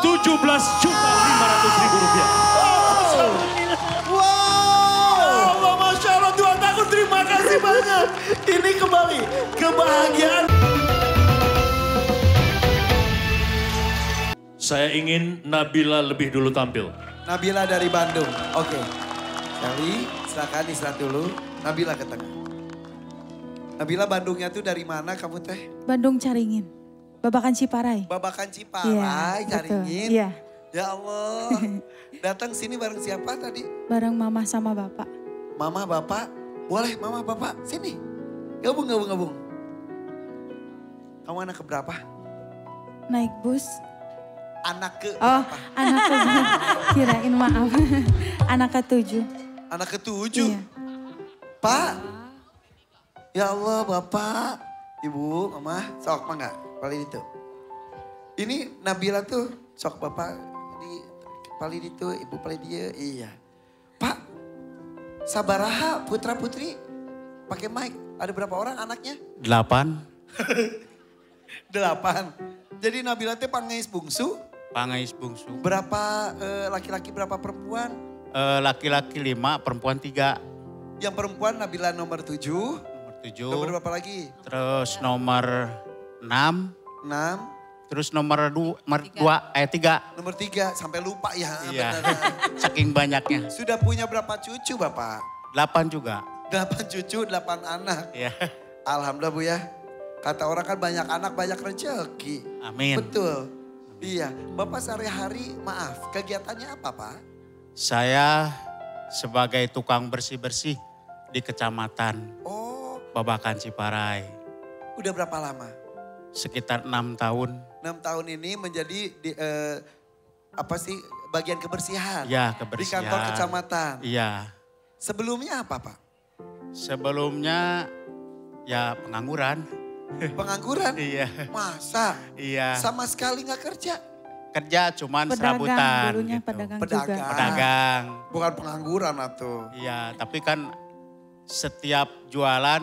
17.500.000 rupiah. Wow, Masya Allah Tuhan aku terima kasih banyak. Ini kembali kebahagiaan. Saya ingin Nabila lebih dulu tampil. Nabila dari Bandung. Oke. Kali silakan istirahat dulu. Nabila ke tengah. Nabila Bandungnya tuh dari mana kamu teh? Bandung Caringin, Babakan Ciparai. Babakan Ciparai, Caringin. Iya. Ya Allah. Datang sini bareng siapa tadi? Bareng mama sama bapak. Mama, bapak. Boleh mama, bapak. Sini. Gabung. Kamu anak keberapa? Naik bus. Anak ke Oh, berapa? anak ke kirain maaf. Anak ke-7. Anak ke-7. Iya. Pak. Ya Allah, Bapak. Ibu, Mama, sok mangga. Paling itu. Ini Nabila tuh, sok Bapak di paling itu, Ibu paling dia. Iya. Pak, sabaraha putra putri pakai mic. Ada berapa orang anaknya? 8. 8. Jadi Nabila teh pangais bungsu. Pangais bungsu. Berapa laki-laki, berapa perempuan? Laki-laki 5, perempuan 3. Yang perempuan Nabila nomor 7. Nomor 7. Nomor berapa lagi? Terus nomor 6. 6. Terus nomor 3. Nomor 3 sampai lupa ya. Iya. Benar. Saking banyaknya. Sudah punya berapa cucu Bapak? 8 juga. 8 cucu, 8 anak. Iya. Alhamdulillah Bu ya. Kata orang kan banyak anak banyak rezeki. Amin. Betul. Iya. Bapak sehari-hari maaf kegiatannya apa Pak? Saya sebagai tukang bersih-bersih di kecamatan Oh Babakan Ciparai. udah berapa lama? Sekitar 6 tahun. 6 tahun ini menjadi bagian kebersihan. Ya, Di kebersihan. kantor kecamatan. Iya. Sebelumnya apa Pak? Sebelumnya ya pengangguran. Pengangguran? Iya. Masa? Iya. Sama sekali nggak kerja? Kerja cuman Pedagang, serabutan. dulunya gitu. pedagang juga. Pedagang. Bukan pengangguran atau? Iya, tapi kan setiap jualan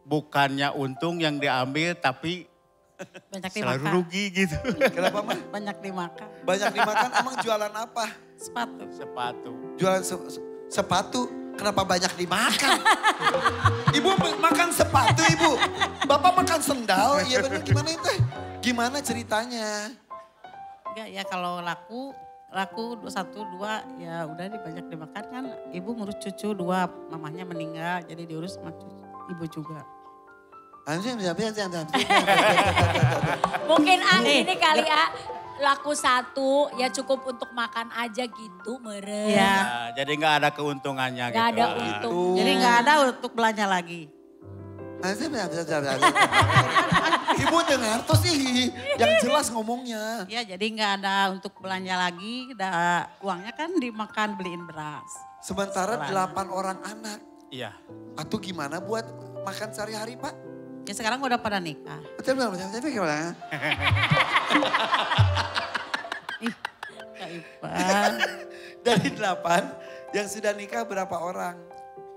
bukannya untung yang diambil tapi Banyak selalu dimakan. rugi gitu. Kenapa mah? Banyak dimakan. Banyak dimakan emang jualan apa? Sepatu. Sepatu. Jualan sepatu, kenapa banyak dimakan? Ibu makan sepatu Ibu. Bapak makan sendal, iya bener gimana itu? Gimana ceritanya? Enggak ya kalau laku 1, 2 ya udah banyak dimakan kan. Ibu ngurus cucu 2, mamahnya meninggal jadi diurus sama ibu juga. Mungkin ini kali laku 1 ya cukup untuk makan aja gitu meren. Iya. Ya, jadi nggak ada keuntungannya Gak gitu. ada untung. Jadi nggak ada untuk belanja lagi. Ibu dengar tuh sih yang jelas ngomongnya. Ya jadi nggak ada untuk belanja lagi. Uangnya kan dimakan beliin beras. Sementara 8 orang anak. Iya. Atau gimana buat makan sehari-hari Pak? Ya sekarang udah pada nikah. Betul tapi gimana? Ih, Kak Ipan. Dari 8 yang sudah nikah berapa orang?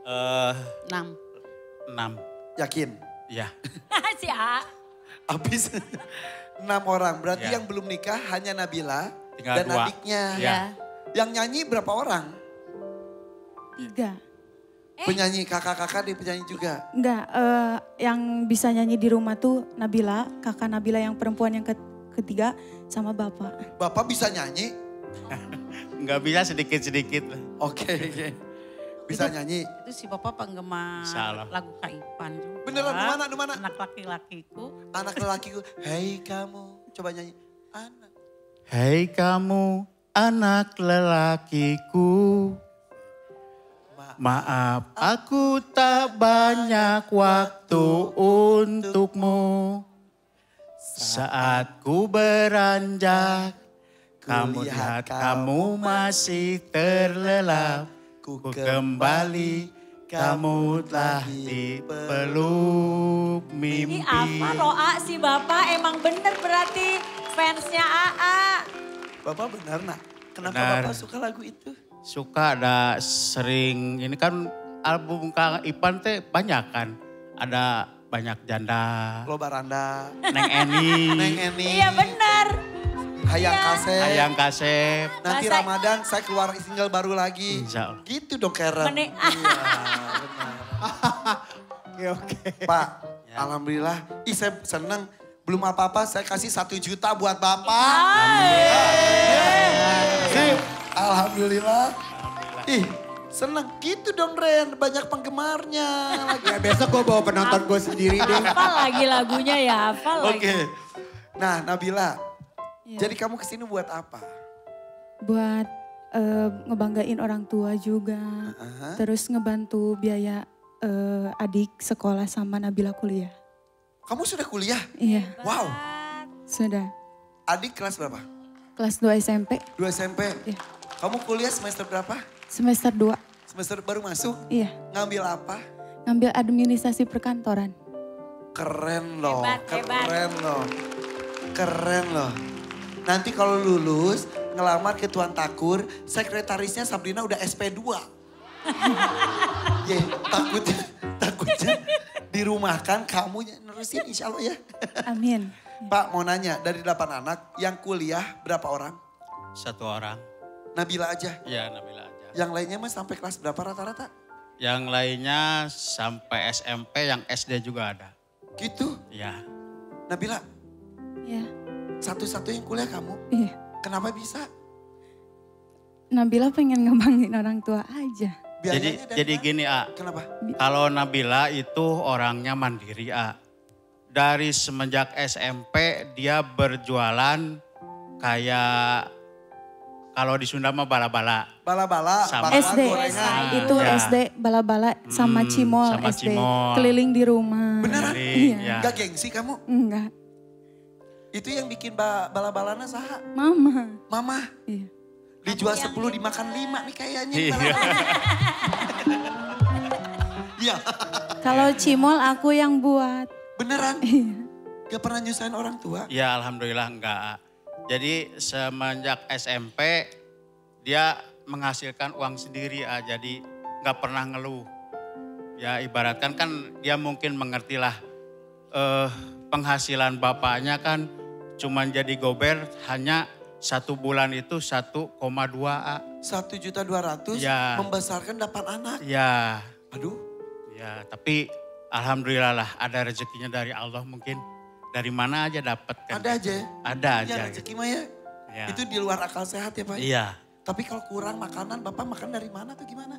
6. 6. Yakin? Iya. Si A. Habis 6 orang. Berarti Ya. yang belum nikah hanya Nabila Tinggal dan 2. adiknya. Ya. Yang nyanyi berapa orang? 3. Penyanyi kakak-kakak dia penyanyi juga. Enggak, yang bisa nyanyi di rumah tuh Nabila, kakak Nabila yang perempuan yang ketiga sama bapak. Bapak bisa nyanyi? Nggak bisa sedikit-sedikit. Oke. Bisa nyanyi? Itu si bapak penggemar Salah. lagu Kak Ipan juga. Beneran di mana? Anak laki-lakiku. Anak lelakiku, hei kamu. Coba nyanyi. Anak. Hei kamu anak lelakiku. Maaf aku tak banyak waktu untukmu. Saat ku beranjak, kamu lihat kamu masih terlelap. Ku kembali, kamu telah dipeluk Ini mimpi. apa Roa si Bapak emang bener berarti fansnya AA. Bapak benar nak? Kenapa Benar. Bapak suka lagu itu? Suka ada sering, ini kan album Kang Ipan teh banyak kan. Ada banyak janda, Lo Baranda, Neng Eni. Neng Eni. Iya bener. Hayang Kasep. Hayang Kasep. Nanti Bahasa- Ramadan saya keluar single baru lagi. Insya Allah. Gitu dong Karen. Meni- Iya, benar. Oke. Pak, Ya. alhamdulillah. Saya seneng. Belum apa-apa saya kasih 1 juta buat Bapak. Sip. Alhamdulillah. Ih, seneng. Gitu dong Ren, banyak penggemarnya. Ya besok gue bawa penonton gue sendiri deh. Hafal lagi lagunya ya, hafal lagi. Oke. Nah Nabila, Iya. jadi kamu kesini buat apa? Buat ngebanggain orang tua juga. Aha. Terus ngebantu biaya adik sekolah sama Nabila kuliah. Kamu sudah kuliah? Iya, Wow. sudah. Adik kelas berapa? Kelas 2 SMP, 2 SMP. Iya. Kamu kuliah semester berapa? semester 2. Semester baru masuk? Iya, Ngambil apa? ngambil administrasi perkantoran. Keren loh, Hebat, hebat. keren loh. Keren loh. Nanti kalau lulus, ngelamar ke Tuan Takur, sekretarisnya Sabrina udah SP2. Ya, takutnya dirumahkan kamu nerusin insya Allah ya. Amin. Pak mau nanya, dari 8 anak yang kuliah berapa orang? 1 orang. Nabila aja. Ya Nabila aja. Yang lainnya mah sampai kelas berapa rata-rata? Yang lainnya sampai SMP, yang SD juga ada. Gitu. Ya. Nabila, Iya, satu-satu yang kuliah kamu. iya. Kenapa bisa? Nabila pengen ngembangin orang tua aja. Biayanya dari Jadi mana? gini A, Kenapa? kalau Nabila itu orangnya mandiri A. Dari semenjak SMP dia berjualan kayak kalau di Sunda mah bala-bala. Bala-bala, Sama. bakwan, SD, gorengan. itu Ya. SD bala-bala sama Cimol sama SD. Cimol. Keliling di rumah. Beneran? Keliling, Iya. ya. Gak gengsi kamu? Enggak, Itu yang bikin bala-balana saha? mama. Mama, Iya. dijual 10 dimakan 5 nih kayaknya. Iya. Iya, Kalau Cimol aku yang buat. beneran. Iya. Gak pernah nyusahin orang tua. Ya alhamdulillah enggak A. Jadi semenjak SMP dia menghasilkan uang sendiri A. Jadi nggak pernah ngeluh. Ya ibaratkan kan dia mungkin mengertilah penghasilan bapaknya kan cuman jadi gober hanya 1 bulan itu 1,2 A. 1.200.000 Ya. membesarkan 8 anak. Ya, Aduh, ya tapi alhamdulillah lah ada rezekinya dari Allah mungkin. Dari mana aja dapat kan. ada aja. Ada Ya aja. rezeki mah ya. Ya. Itu di luar akal sehat ya Pak. Iya, Tapi kalau kurang makanan, Bapak makan dari mana tuh gimana?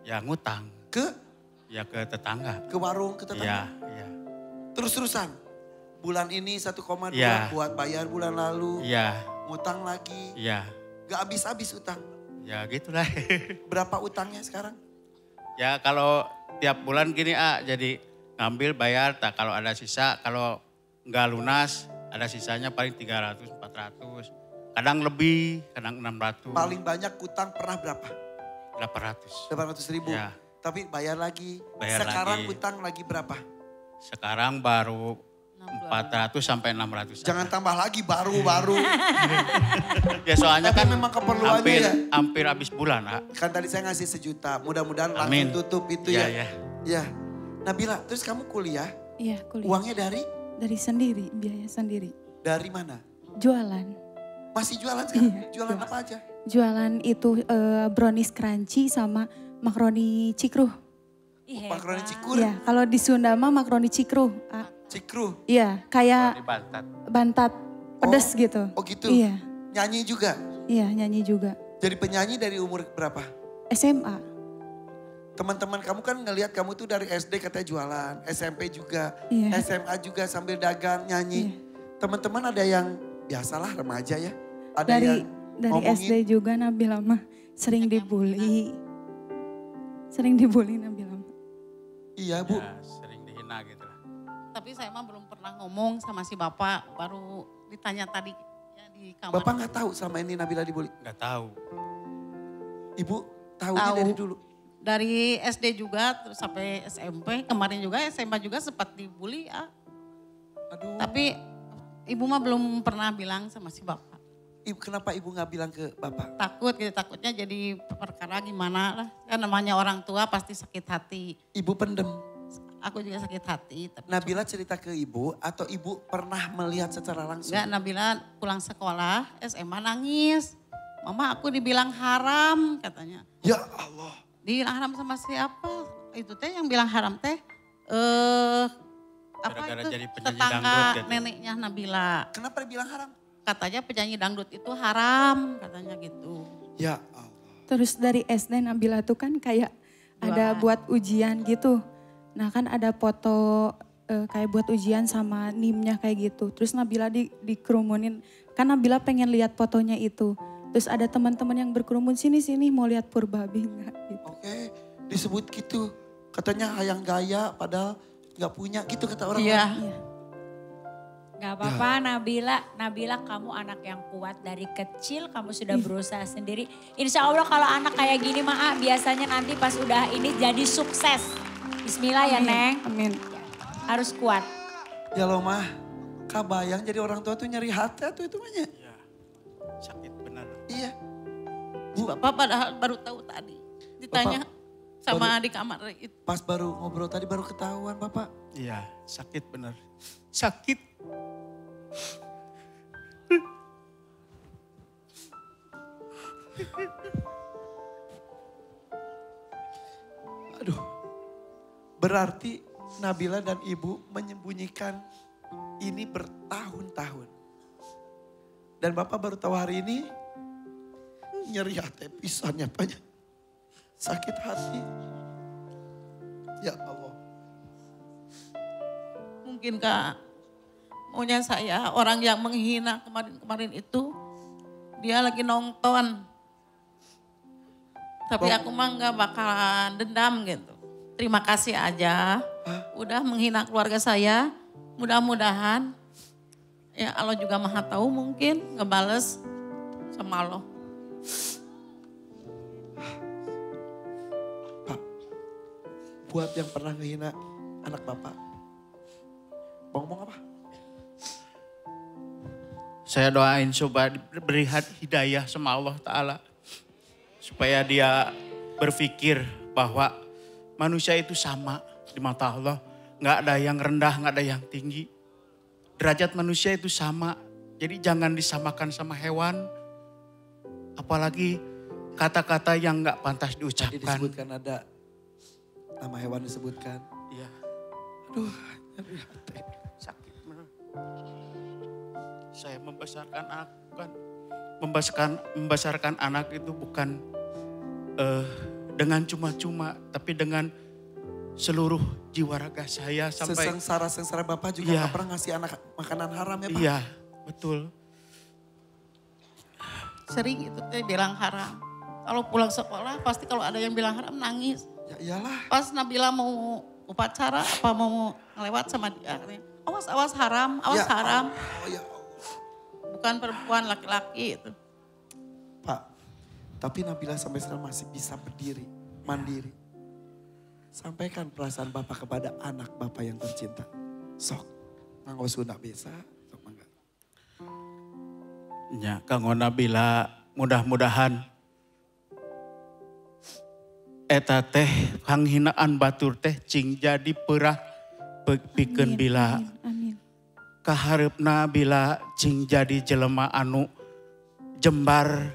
ya ngutang. Ke Tetangga. warung, ke tetangga. Iya, iya. Terus-terusan. Bulan ini 1,2 Ya. buat bayar bulan lalu. Iya, Ngutang lagi. iya. Gak habis-habis utang. Ya gitulah. Berapa utangnya sekarang? Ya kalau tiap bulan gini jadi ngambil bayar, tak kalau ada sisa, kalau nggak lunas ada sisanya paling 300, 400. Kadang lebih, kadang 600. Paling banyak utang pernah berapa? 800. 800.000. Ya. Tapi bayar lagi. Bayar Sekarang lagi. utang lagi berapa? Sekarang baru 400 sampai 600. Jangan tambah lagi baru-baru. Ya soalnya Tapi kan memang keperluannya hampir, ya. hampir habis bulan. Kan tadi saya ngasih 1 juta. Mudah-mudahan Amin. langsung tutup itu Iya, ya. iya. Ya. Nabila, terus kamu kuliah, Iya, kuliah. uangnya Dari sendiri, biaya sendiri. dari mana? Jualan. Masih jualan sekarang? Iya, Jualan jualan. apa aja? Jualan itu brownies crunchy sama makaroni cikruh. Ih, Makaroni hebat. cikur, Iya, kalau di Sunda mah makaroni cikruh. cikru. Iya, kayak Di Bantat. bantat pedes gitu. Oh gitu? Iya, Nyanyi juga? iya nyanyi juga. Jadi penyanyi dari umur berapa? SMA. Teman-teman kamu kan ngelihat kamu tuh dari SD katanya jualan, SMP juga, Iya. SMA juga sambil dagang, nyanyi. Teman-teman ada yang biasalah remaja ya. Ada Dari yang ngomongin, SD juga Nabila mah sering dibully. Sering dibully Nabila mah. iya Bu. Ya, sering dihina gitu lah. Tapi saya mah belum pernah ngomong sama si bapak, baru ditanya tadi ya di kamar. Bapak nggak tahu sama ini Nabila dibully? Nggak tahu. Ibu tahunya Tahu. dari dulu? Dari SD juga terus sampai SMP, kemarin juga SMA juga sempat dibully ya. Aduh. Tapi ibu mah belum pernah bilang sama si bapak. Kenapa ibu nggak bilang ke Bapak? Takut gitu, takutnya jadi perkara gimana lah. Kan namanya orang tua pasti sakit hati. Ibu pendem. aku juga sakit hati. Tapi Nabila cerita ke ibu atau ibu pernah melihat secara langsung? enggak, Nabila pulang sekolah SMA nangis. Mama aku dibilang haram katanya. Ya Allah. Dibilang haram sama siapa? Itu teh yang bilang haram teh apa Gara-gara itu jadi penyanyi tetangga dangdut gitu. neneknya Nabila. Kenapa dibilang haram? Katanya penyanyi dangdut itu haram katanya gitu. Ya Allah. Terus dari SD Nabila tuh kan kayak ada buat ujian gitu. Nah kan ada foto kayak buat ujian sama NIM-nya kayak gitu. Terus Nabila dikerumunin, kan Nabila pengen lihat fotonya itu. Terus ada teman-teman yang berkerumun sini mau lihat Purbabi enggak gitu. Oke, disebut gitu. Katanya hayang gaya padahal nggak punya gitu kata orang. Iya. Iya. Gak apa-apa Nabila kamu anak yang kuat dari kecil kamu sudah berusaha sendiri. Insya Allah kalau anak kayak gini mah biasanya nanti pas udah ini jadi sukses. Bismillah ya Neng. Amin. Harus kuat. Ya loh mah, kabayang jadi orang tua tuh nyeri hati tuh itu mahnya. Iya, sakit benar. Iya. Bapak padahal baru tahu tadi. Ditanya sama di kamar itu. Pas baru ngobrol tadi baru ketahuan Bapak. Iya, sakit benar. Sakit. Aduh. Berarti Nabila dan ibu menyembunyikan ini bertahun-tahun. Dan Bapak baru tahu hari ini nyeri hati pisannya banyak. Sakit hati. Ya Allah. Mungkin Kak, maunya saya orang yang menghina kemarin itu dia lagi nonton. Tapi aku mah gak bakalan dendam gitu. Terima kasih aja udah menghina keluarga saya. Mudah-mudahan ya Allah juga maha tahu mungkin ngebales sama Allah. Pak, buat yang pernah ngehina anak Bapak. Mau ngomong apa? Saya doain coba diberi hidayah sama Allah Ta'ala. Supaya dia berpikir bahwa manusia itu sama di mata Allah. Nggak ada yang rendah, nggak ada yang tinggi. Derajat manusia itu sama. Jadi jangan disamakan sama hewan. Apalagi kata-kata yang nggak pantas Tadi diucapkan. disebutkan ada nama hewan disebutkan. Iya, Aduh, nyeri hati. sakit bener. Saya membesarkan anak bukan membesarkan anak itu bukan dengan cuma-cuma, tapi dengan seluruh jiwa raga saya sampai Sengsara Bapak juga Iya. gak pernah ngasih anak makanan haram ya Pak? iya, betul. Sering itu teh bilang haram. Kalau pulang sekolah pasti kalau ada yang bilang haram nangis. Ya iyalah. Pas Nabila mau upacara apa mau ngelewat sama dia. Katanya, awas haram, awas Ya haram. Allah, ya Allah. Bukan perempuan laki-laki itu. Pak, tapi Nabila sampai sekarang masih bisa berdiri, mandiri. Sampaikan perasaan Bapak kepada anak Bapak yang tercinta. Sok, nganggo Sunda bisa, sok mangga. Ya, kanggo Nabila mudah-mudahan eta teh panghinaan batur teh cing jadi perah pikeun bila Amin. kahareupna bila cing jadi jelema anu jembar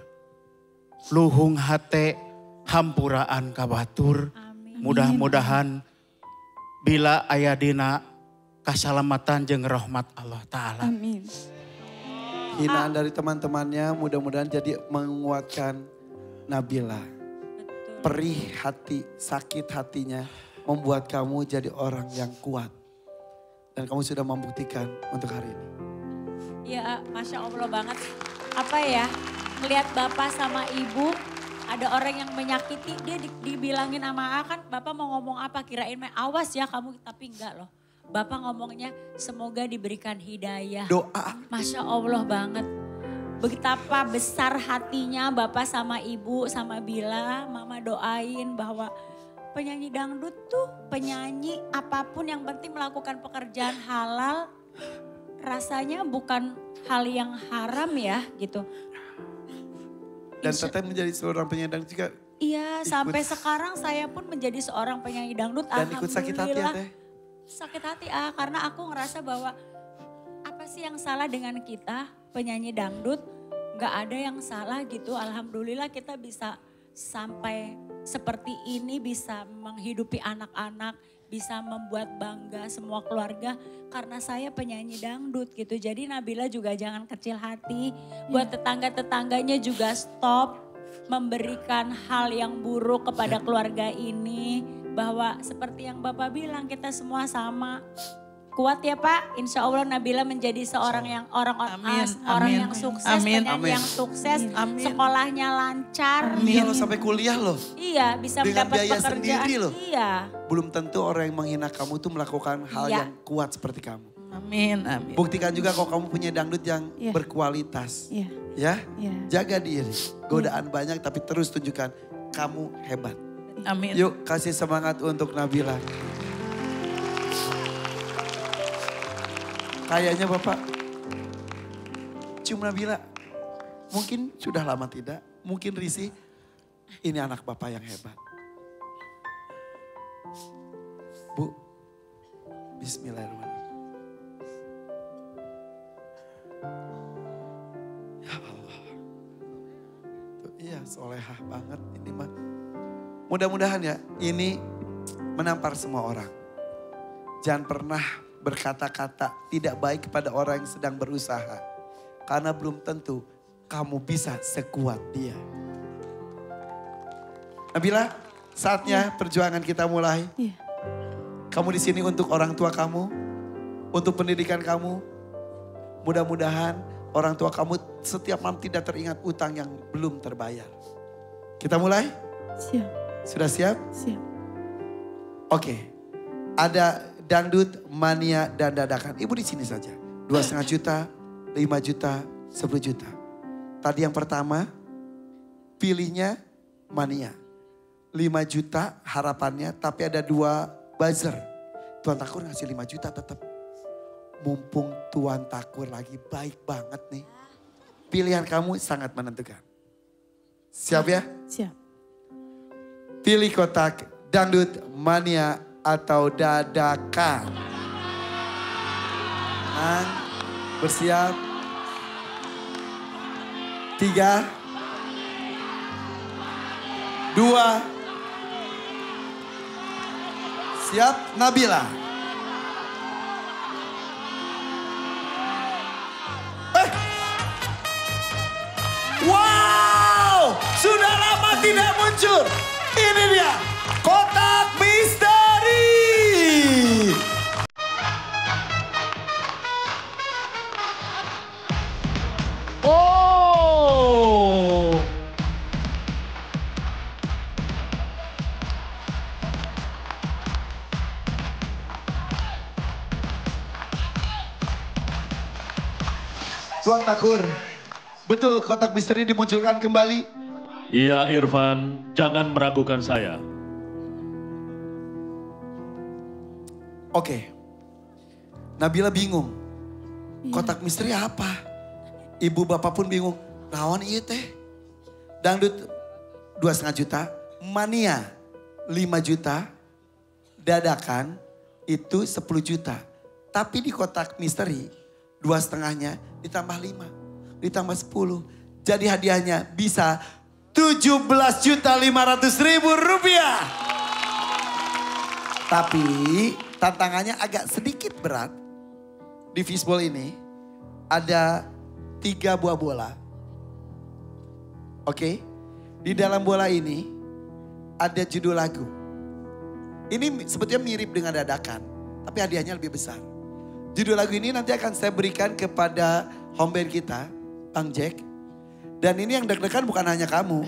luhung hate hampuraan ka batur. Amin. Mudah-mudahan bila aya dina kasalamatan jeung rahmat Allah Ta'ala. Amin. Hinaan dari teman-temannya mudah-mudahan jadi menguatkan Nabila. Perih hati, sakit hatinya membuat kamu jadi orang yang kuat. Dan kamu sudah membuktikan untuk hari ini. Ya Masya Allah banget. Apa ya, ngelihat bapak sama ibu ada orang yang menyakiti dia dibilangin sama kan bapak mau ngomong apa kirain awas ya kamu tapi enggak loh. Bapak ngomongnya semoga diberikan hidayah. Doa. Masya Allah banget. Betapa besar hatinya bapak sama ibu sama Bila. Mama doain bahwa penyanyi dangdut tuh penyanyi apapun yang penting melakukan pekerjaan halal. Rasanya bukan hal yang haram ya gitu. Dan tetap menjadi seorang penyanyi dangdut juga. Iya sampai sekarang saya pun menjadi seorang penyanyi dangdut. Dan ikut sakit hati ya Alhamdulillah. Teh. sakit hati karena aku ngerasa bahwa apa sih yang salah dengan kita penyanyi dangdut, gak ada yang salah gitu. Alhamdulillah kita bisa sampai seperti ini, bisa menghidupi anak-anak, bisa membuat bangga semua keluarga karena saya penyanyi dangdut gitu. Jadi Nabila juga jangan kecil hati, buat tetangga-tetangganya juga stop memberikan hal yang buruk kepada keluarga ini. Bahwa seperti yang Bapak bilang kita semua sama. Kuat ya Pak, insya Allah Nabila menjadi seorang yang orang yang sukses, penyanyi yang sukses, sekolahnya lancar. Iya loh sampai kuliah loh. Iya bisa dengan mendapat biaya pekerjaan. sendiri loh. Iya. Belum tentu orang yang menghina kamu tuh melakukan hal Iya. yang kuat seperti kamu. Amin, amin. Buktikan juga kalau kamu punya dangdut yang Iya. berkualitas. Iya. Ya, Iya. jaga diri. Godaan banyak tapi terus tunjukkan kamu hebat. Amin. Yuk kasih semangat untuk Nabila. Kayaknya Bapak cium Nabila. Mungkin sudah lama tidak, mungkin risih. Ini anak Bapak yang hebat. Bu, bismillahirrahmanirrahim. Ya Allah. Tuh, iya solehah banget ini mah. Mudah-mudahan ya ini menampar semua orang. Jangan pernah berkata-kata tidak baik kepada orang yang sedang berusaha. Karena belum tentu kamu bisa sekuat dia. Nabila, saatnya perjuangan kita mulai. Iya. Kamu di sini untuk orang tua kamu, untuk pendidikan kamu. Mudah-mudahan orang tua kamu setiap malam tidak teringat utang yang belum terbayar. Kita mulai? Siap, Sudah siap? siap. Oke. Ada dangdut, mania, dan dadakan. Ibu di sini saja. 2,5 juta, 5 juta, 10 juta. Tadi yang pertama, pilihnya mania. 5 juta harapannya, tapi ada 2 buzzer. Tuan Takur ngasih 5 juta tetap. Mumpung Tuan Takur lagi baik banget nih. Pilihan kamu sangat menentukan. Siap ya? Siap. Pilih kotak dangdut, mania, atau dadakan. Tenang, bersiap. 3, 2, siap Nabila. Wow, sudah lama tidak muncul. Ini dia, kotak misteri. Oh, Tuan Takur, betul kotak misteri dimunculkan kembali? iya Irfan, jangan meragukan saya. Oke, Nabila bingung. Kotak misteri apa? Ibu bapak pun bingung. Naon iya teh? Dangdut 2,5 juta, mania 5 juta, dadakan itu 10 juta. Tapi di kotak misteri 2,5-nya ditambah 5, ditambah 10. Jadi hadiahnya bisa 17.500.000 rupiah. Tapi tantangannya agak sedikit berat. Di fishbowl ini ada 3 buah bola. Oke, di dalam bola ini ada judul lagu. Ini sebetulnya mirip dengan dadakan, tapi hadiahnya lebih besar. Judul lagu ini nanti akan saya berikan kepada home band kita, Bang Jack. Dan ini yang deg-degan bukan hanya kamu.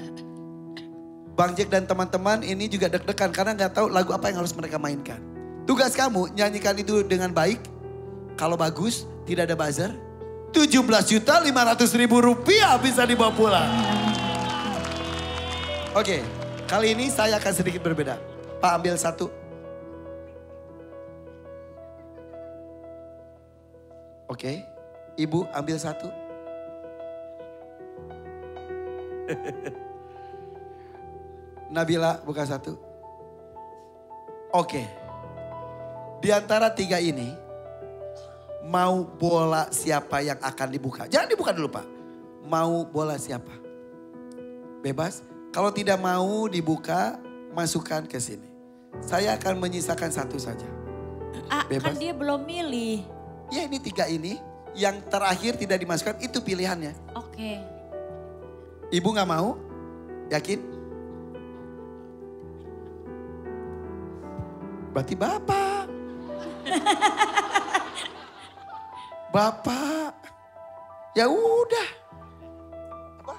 Bang Jack dan teman-teman ini juga deg-degan karena nggak tahu lagu apa yang harus mereka mainkan. Tugas kamu nyanyikan itu dengan baik. Kalau bagus, tidak ada buzzer. 17.500.000 rupiah bisa dibawa pulang. Oke, kali ini saya akan sedikit berbeda. Pak ambil 1. Oke, Ibu ambil 1. Nabila buka 1. Oke. Di antara tiga ini, mau bola siapa yang akan dibuka? Jangan dibuka dulu Pak. Mau bola siapa? Bebas. Kalau tidak mau dibuka, masukkan ke sini. Saya akan menyisakan satu saja. Kan dia belum milih. Ya ini tiga ini, yang terakhir tidak dimasukkan itu pilihannya. Oke. Ibu gak mau? Yakin? Berarti Bapak. Bapak. Ya udah. Apa?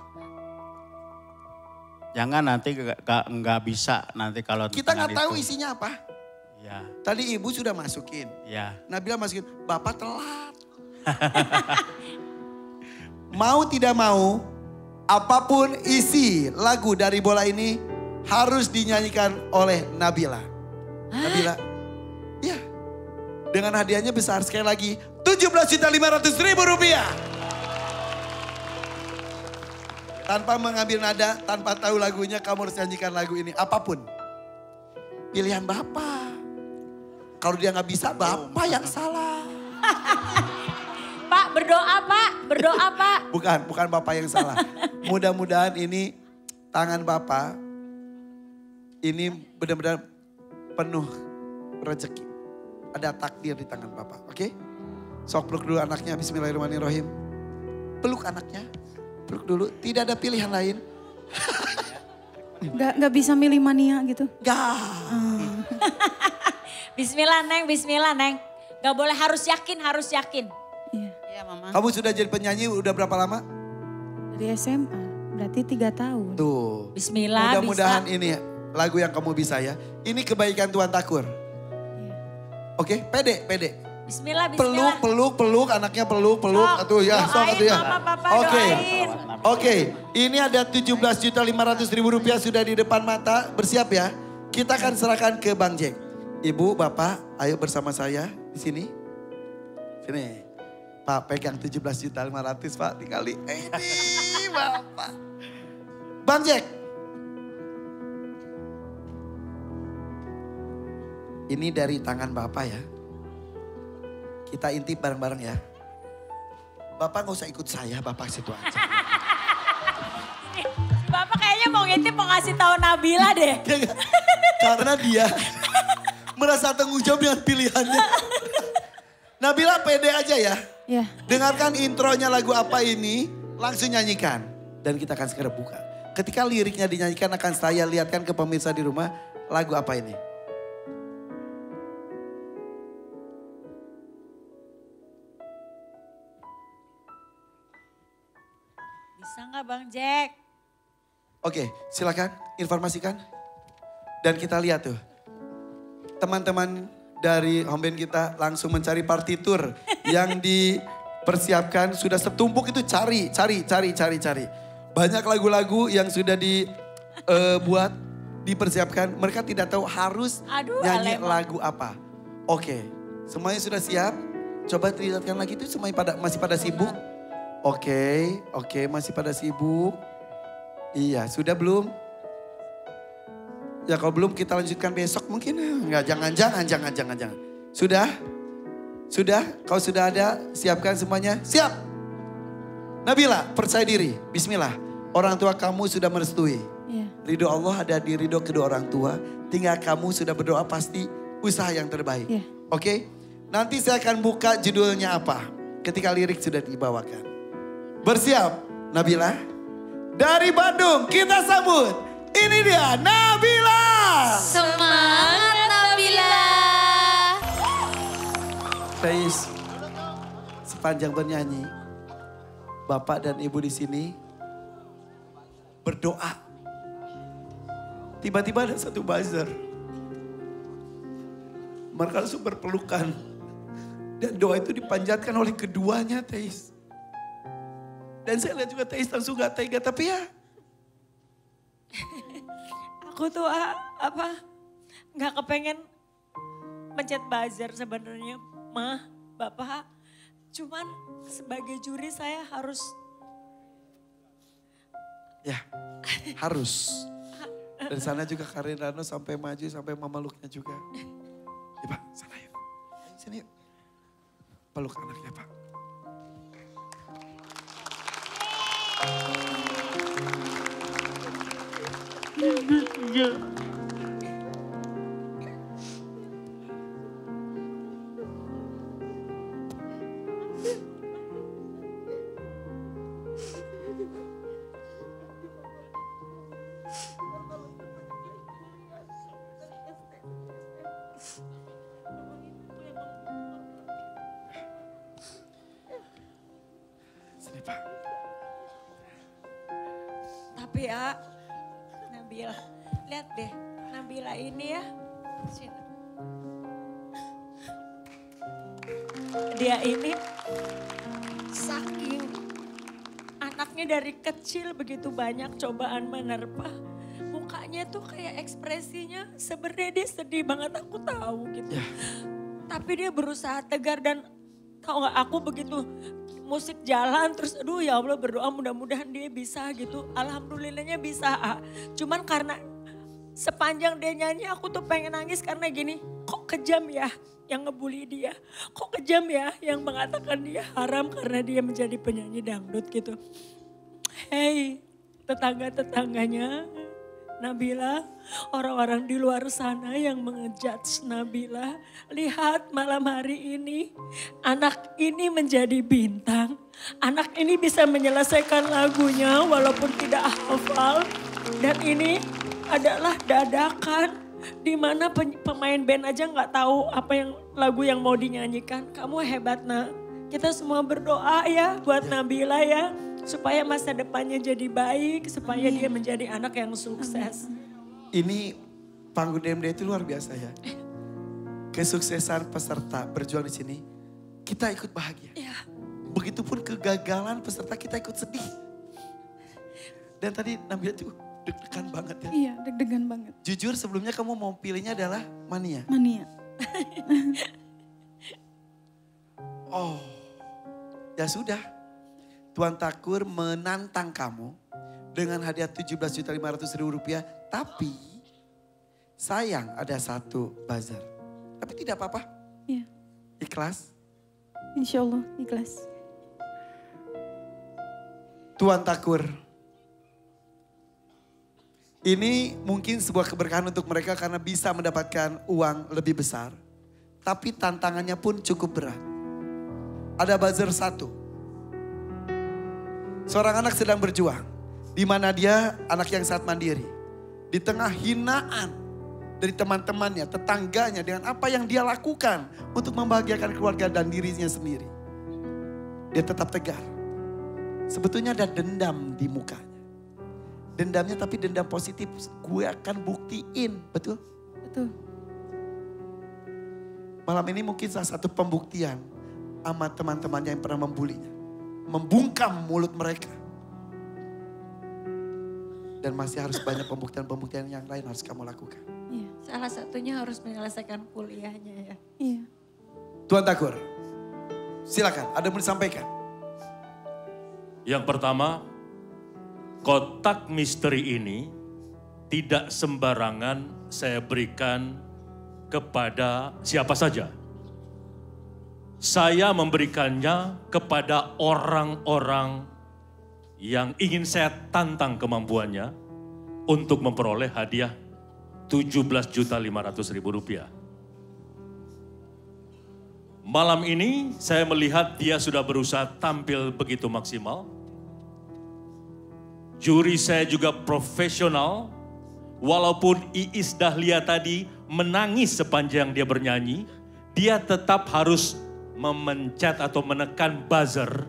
Jangan nanti nggak bisa nanti kalau Kita tangan nggak tahu itu. isinya apa. Ya, Tadi ibu sudah masukin. ya. Nabila masukin, Bapak telat. Mau tidak mau, apapun isi lagu dari bola ini harus dinyanyikan oleh Nabila. Nabila, iya. Dengan hadiahnya besar sekali lagi, 17.500.000 rupiah. Tanpa mengambil nada, tanpa tahu lagunya, kamu harus nyanyikan lagu ini. Apapun. Pilihan Bapak. Kalau dia nggak bisa, Bapak yang salah. Pak berdoa Pak, berdoa Pak. Bukan Bapak yang salah. Mudah-mudahan ini tangan Bapak, ini benar-benar penuh rezeki. Ada takdir di tangan Bapak, oke? Sok peluk dulu anaknya, bismillahirrahmanirrahim. Peluk anaknya, peluk dulu, tidak ada pilihan lain. Nggak bisa milih mania gitu. Gak. Bismillah Neng. Gak boleh harus yakin, harus yakin. Iya. Iya Mama. Kamu sudah jadi penyanyi udah berapa lama? Dari SMA, berarti 3 tahun. Tuh. Bismillah Mudah-mudahan bisa. ini lagu yang kamu bisa ya. Ini kebaikan Tuhan Takur. Iya. Oke, pede. Bismillah, bismillah. Peluk, anaknya peluk. Sok, Atuh ya, sok doain, atuh ya. Mama, Papa, Oke. doain. Oke, ini ada 17.500.000 rupiah sudah di depan mata. Bersiap ya. Kita akan serahkan ke Bang Jack. Ibu, Bapak, ayo bersama saya di sini. Sini. Pak, pegang 17.500.000 Pak, dikali. Ini Bapak. Bang Jack. Ini dari tangan Bapak ya. Kita intip bareng-bareng ya. Bapak gak usah ikut saya, Bapak situ aja. Bapak kayaknya mau ngintip mau ngasih tahu Nabila deh. Karena dia merasa tanggung jawab dengan pilihannya. Nabila pede aja ya. Ya, Dengarkan intronya lagu apa ini, langsung nyanyikan. Dan kita akan segera buka. Ketika liriknya dinyanyikan akan saya lihatkan ke pemirsa di rumah, lagu apa ini. Bisa nggak Bang Jack? Oke, silakan informasikan. Dan kita lihat tuh. Teman-teman dari home band kita langsung mencari partitur yang dipersiapkan. Sudah setumpuk itu cari. Banyak lagu-lagu yang sudah dibuat, dipersiapkan. Mereka tidak tahu harus nyanyi lagu apa. Oke, semuanya sudah siap. Coba lihatkan lagi tuh semuanya masih pada sibuk. Oke, masih pada sibuk. Iya, sudah belum? Ya kalau belum kita lanjutkan besok mungkin. Enggak, jangan. Sudah? Sudah? Kalau sudah ada, siapkan semuanya. Siap? Nabila, percaya diri. Bismillah. Orang tua kamu sudah merestui. iya. Ridho Allah ada di ridho kedua orang tua. Tinggal kamu sudah berdoa pasti usaha yang terbaik. Iya. Oke? Nanti saya akan buka judulnya apa. Ketika lirik sudah dibawakan. Bersiap, Nabila. Dari Bandung kita sambut. Ini dia Nabila. Semangat Nabila. Guys, sepanjang bernyanyi, Bapak dan Ibu di sini berdoa. Tiba-tiba ada satu buzzer. Mereka langsung berpelukan. Dan doa itu dipanjatkan oleh keduanya, Teis. Dan saya lihat juga Teis langsung gak tega, tapi ya. Aku tuh nggak kepengen mencet buzzer sebenarnya, Mah, Bapak. Cuman sebagai juri saya harus. Ya, harus. Dari sana juga Karin Rano sampai maju, sampai Mama Luknya juga. Ya Pak, sana yuk. peluk anaknya Pak. Sini Pak. Tapi ya, Nabila, lihat deh, Nabila ini ya, sini. Dia ini saking anaknya dari kecil begitu banyak cobaan menerpa. Mukanya tuh kayak ekspresinya sebenarnya dia sedih banget, aku tahu gitu. Tapi dia berusaha tegar dan tahu gak, aku begitu musik jalan terus aduh ya Allah berdoa mudah-mudahan dia bisa gitu. Alhamdulillahnya bisa. Cuman karena sepanjang dia nyanyi aku tuh pengen nangis karena gini, kok kejam ya yang ngebully dia. Kok kejam ya yang mengatakan dia haram karena dia menjadi penyanyi dangdut gitu. Hei tetangga-tetangganya Nabila, orang-orang di luar sana yang mengejudge Nabila. Lihat malam hari ini, anak ini menjadi bintang. Anak ini bisa menyelesaikan lagunya walaupun tidak hafal. Dan ini adalah dadakan. Di mana pemain band aja nggak tahu apa yang lagu yang mau dinyanyikan. Kamu hebat nak. Kita semua berdoa ya buat Nabila ya. Supaya masa depannya jadi baik, supaya dia menjadi anak yang sukses. Ini panggung DMD itu luar biasa ya. Kesuksesan peserta berjuang di sini, kita ikut bahagia. Ya. Begitupun kegagalan peserta kita ikut sedih. Dan tadi Nabila tuh deg-degan banget ya. Iya, deg-degan banget. Jujur sebelumnya kamu mau pilihnya adalah Mania. Mania. Oh, ya sudah. Tuan Takur menantang kamu dengan hadiah Rp17.500.000. Tapi sayang ada satu buzzer. Tapi tidak apa-apa. Iya. Ikhlas. Insya Allah ikhlas. Tuan Takur. Ini mungkin sebuah keberkahan untuk mereka karena bisa mendapatkan uang lebih besar. Tapi tantangannya pun cukup berat. Ada buzzer 1. Seorang anak sedang berjuang. Di mana dia anak yang sangat mandiri. Di tengah hinaan dari teman-temannya, tetangganya dengan apa yang dia lakukan untuk membahagiakan keluarga dan dirinya sendiri. Dia tetap tegar. Sebetulnya ada dendam di mukanya. Dendamnya tapi dendam positif. Gue akan buktiin, betul? Betul. Malam ini mungkin salah satu pembuktian sama teman-temannya yang pernah membulinya. Membungkam mulut mereka. Dan masih harus banyak pembuktian-pembuktian yang lain harus kamu lakukan. Iya. Salah satunya harus menyelesaikan kuliahnya ya. Iya. Tuan Takur, silakan ada yang mau disampaikan. Yang pertama, kotak misteri ini tidak sembarangan saya berikan kepada siapa saja. Saya memberikannya kepada orang-orang yang ingin saya tantang kemampuannya untuk memperoleh hadiah Rp17.500.000. Malam ini saya melihat dia sudah berusaha tampil begitu maksimal. Juri saya juga profesional, walaupun Iis Dahlia tadi menangis sepanjang dia bernyanyi, dia tetap harus memencet atau menekan buzzer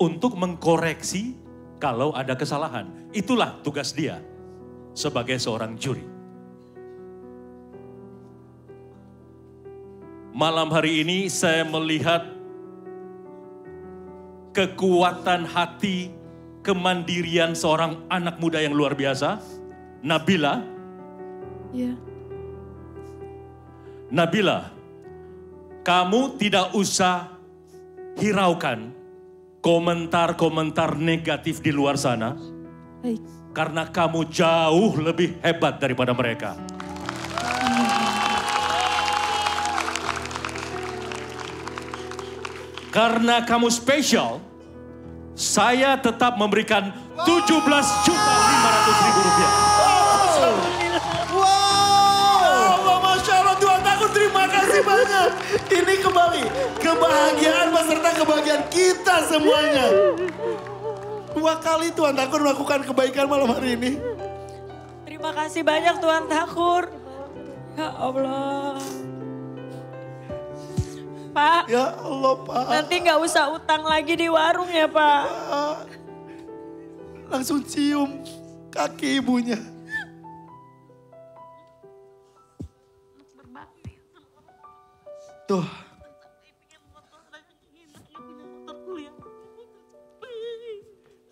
untuk mengkoreksi kalau ada kesalahan. Itulah tugas dia sebagai seorang juri. Malam hari ini saya melihat kekuatan hati, kemandirian seorang anak muda yang luar biasa, Nabila. Iya. Nabila, kamu tidak usah hiraukan komentar-komentar negatif di luar sana. Baik. Karena kamu jauh lebih hebat daripada mereka. Karena kamu spesial, saya tetap memberikan 17.500.000 rupiah. Wow, Masya Allah Tuhan Takur, terima kasih banyak. Ini kembali kebahagiaan beserta kebahagiaan kita semuanya. 2 kali Tuhan Takur melakukan kebaikan malam hari ini. Terima kasih banyak Tuhan Takur. Ya Allah. Pak, Ya Allah Pak. nanti nggak usah utang lagi di warung ya Pak. Langsung cium kaki ibunya. Tuh.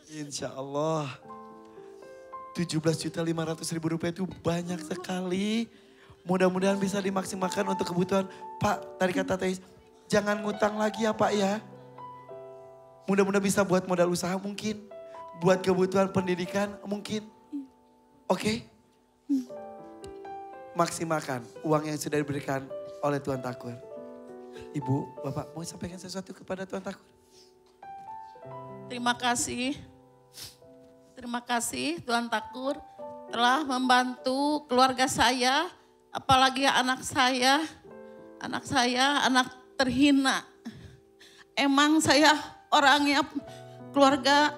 Insya Allah. 17.500.000 rupiah itu banyak sekali. Mudah-mudahan bisa dimaksimalkan untuk kebutuhan. Pak, tadi kata Teis, jangan ngutang lagi ya Pak ya. Mudah-mudahan bisa buat modal usaha mungkin. Buat kebutuhan pendidikan mungkin. Oke? Maksimalkan uang yang sudah diberikan oleh Tuan Takur. Ibu, Bapak mau sampaikan sesuatu kepada Tuan Takur? Terima kasih. Terima kasih Tuan Takur telah membantu keluarga saya, apalagi anak saya. Anak saya anak terhina. Emang saya orangnya keluarga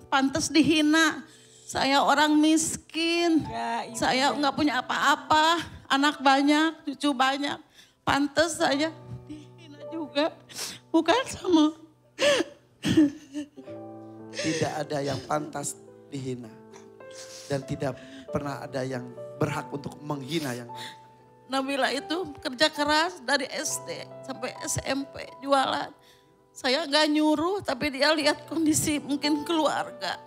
pantas dihina. Saya orang miskin. Saya nggak punya apa-apa. Anak banyak, cucu banyak. Pantas saya dihina juga. Bukan sama. Tidak ada yang pantas dihina. Dan tidak pernah ada yang berhak untuk menghina yang lain. Nabila itu kerja keras dari SD sampai SMP jualan. Saya nggak nyuruh tapi dia lihat kondisi mungkin keluarga.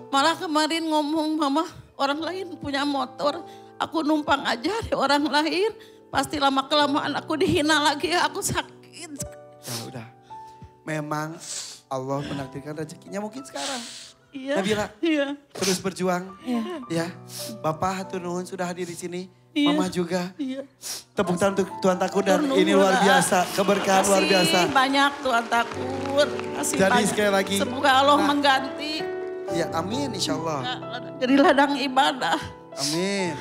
Malah kemarin ngomong mama orang lain punya motor. Aku numpang aja di orang lain. Pasti lama kelamaan aku dihina lagi aku sakit. Ya udah. Memang Allah menakdirkan rezekinya mungkin sekarang. Iya. Nabila, Iya. terus berjuang. Iya. Ya, Bapak hatur nuhun sudah hadir di sini. Iya. Mama juga. Iya. Tepuk tangan untuk Tuan Takur dan Hatur ini nuhun, luar biasa. Keberkahan luar biasa. Kasih banyak Tuan Takur. Kasih Jadi banyak. sekali lagi, Semoga Allah nah, mengganti. Ya amin insya Allah. Jadi ladang ibadah. Amin.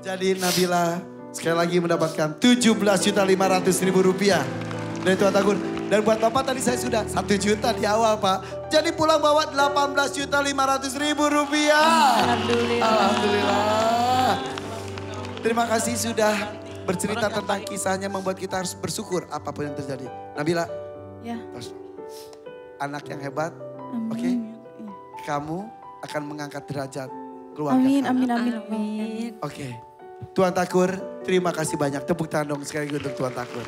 Jadi Nabila sekali lagi mendapatkan 17.500.000 rupiah dari Tuan Takur. Dan buat Bapak tadi saya sudah 1 juta di awal Pak. Jadi pulang bawa 18.500.000 rupiah. Alhamdulillah. Terima kasih sudah bercerita tentang kisahnya membuat kita harus bersyukur apapun yang terjadi. Nabila, Ya. anak yang hebat, Amin. oke? Iya. Kamu akan mengangkat derajat keluarga Amin, kamu. amin, amin, amin. Oke. Tuan Takur, terima kasih banyak. Tepuk tangan dong sekali lagi untuk Tuan Takur.